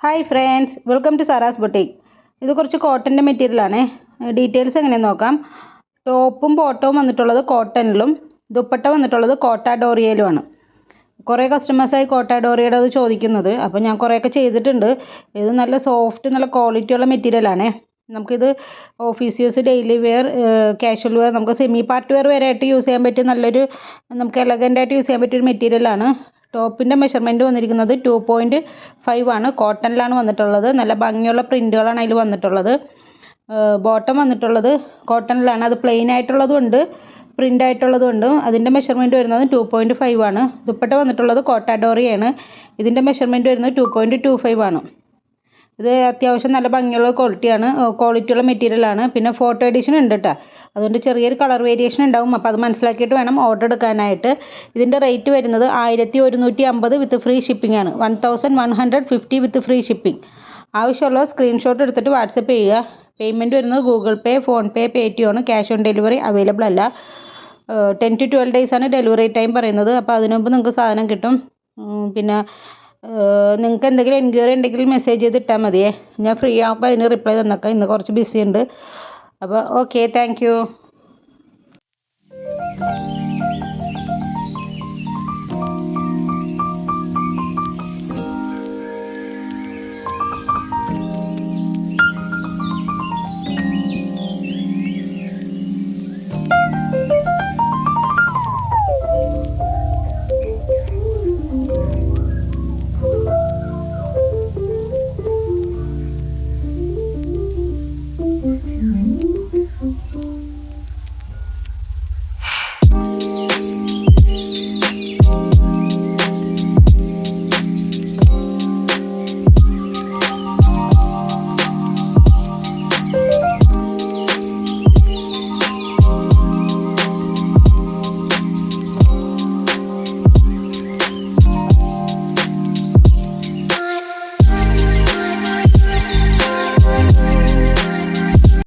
Hi friends, welcome to Sara's boutique. ഇത് കുറച്ച് കോട്ടൻ്റെ മെറ്റീരിയലാണ്. ഡീറ്റെയിൽസ് എങ്ങനെയെന്ന് നോക്കാം. ടോപ്പും ബോട്ടവും വന്നിട്ടുള്ളത് കോട്ടണിലും ദുപ്പട്ട വന്നിട്ടുള്ളത് കോട്ട ഡോറിയയിലുമാണ്. കുറേ കസ്റ്റമേഴ്സായി കോട്ട ഡോറിയയുടെ അത് ചോദിക്കുന്നത്. അപ്പോൾ ഞാൻ കുറേയൊക്കെ ചെയ്തിട്ടുണ്ട്. ഇത് നല്ല സോഫ്റ്റ്, നല്ല ക്വാളിറ്റിയുള്ള മെറ്റീരിയലാണ്. നമുക്കിത് office use, daily wear, casual wear, നമുക്ക് സെമി പാർട്ടി വെയർ വരെ ആയിട്ട് യൂസ് ചെയ്യാൻ പറ്റിയ നല്ലൊരു, നമുക്ക് എലഗൻ്റായിട്ട് യൂസ് ചെയ്യാൻ പറ്റിയൊരു മെറ്റീരിയലാണ്. ടോപ്പിൻ്റെ മെഷർമെൻറ്റ് വന്നിരിക്കുന്നത് 2.5 ആണ്. കോട്ടണിലാണ് വന്നിട്ടുള്ളത്. നല്ല ഭംഗിയുള്ള പ്രിൻറ്റുകളാണ് അതിൽ വന്നിട്ടുള്ളത്. ബോട്ടം വന്നിട്ടുള്ളത് കോട്ടണിലാണ്. അത് പ്ലെയിൻ ആയിട്ടുള്ളതും ഉണ്ട്, പ്രിൻ്റ് ആയിട്ടുള്ളതും ഉണ്ട്. അതിൻ്റെ മെഷർമെൻറ്റ് വരുന്നത് 2.5 ആണ്. ദുപ്പട്ട വന്നിട്ടുള്ളത് കോട്ട ഡോറിയാണ്. ഇതിൻ്റെ മെഷർമെൻറ്റ് വരുന്നത് 2.25 ആണ്. ഇത് അത്യാവശ്യം നല്ല ഭംഗിയുള്ള ക്വാളിറ്റിയുള്ള മെറ്റീരിയലാണ്. പിന്നെ ഫോട്ടോ എഡിഷൻ ഉണ്ട് കേട്ടോ. അതുകൊണ്ട് ചെറിയൊരു കളർ വേരിയേഷൻ ഉണ്ടാവും. അപ്പോൾ അത് മനസ്സിലാക്കിയിട്ട് വേണം ഓർഡർ എടുക്കാനായിട്ട്. ഇതിൻ്റെ റേറ്റ് വരുന്നത് 1150 വിത്ത് ഫ്രീ ഷിപ്പിംഗ് ആണ്. 1150 വിത്ത് ഫ്രീ ഷിപ്പിംഗ്. ആവശ്യമുള്ള സ്ക്രീൻഷോട്ട് എടുത്തിട്ട് വാട്സപ്പ് ചെയ്യുക. പേയ്മെൻറ്റ് വരുന്നത് ഗൂഗിൾ പേ, ഫോൺ പേ, പേടിഎം ആണ്. ക്യാഷ് ഓൺ ഡെലിവറി അവൈലബിൾ അല്ല. 10 to 12 days ആണ് ഡെലിവറി ടൈം പറയുന്നത്. അപ്പോൾ അതിനു മുമ്പ് നിങ്ങൾക്ക് സാധനം കിട്ടും. പിന്നെ നിങ്ങൾക്ക് എന്തെങ്കിലും എൻക്വയറി ഉണ്ടെങ്കിൽ മെസ്സേജ് ചെയ്ത് ഇട്ടാൽ മതിയേ. ഞാൻ ഫ്രീ ആകുമ്പോൾ അതിന് റിപ്ലൈ തന്നേക്കാം. ഇന്ന് കുറച്ച് ബിസി ഉണ്ട്. അപ്പോൾ ഓക്കെ, താങ്ക് യു.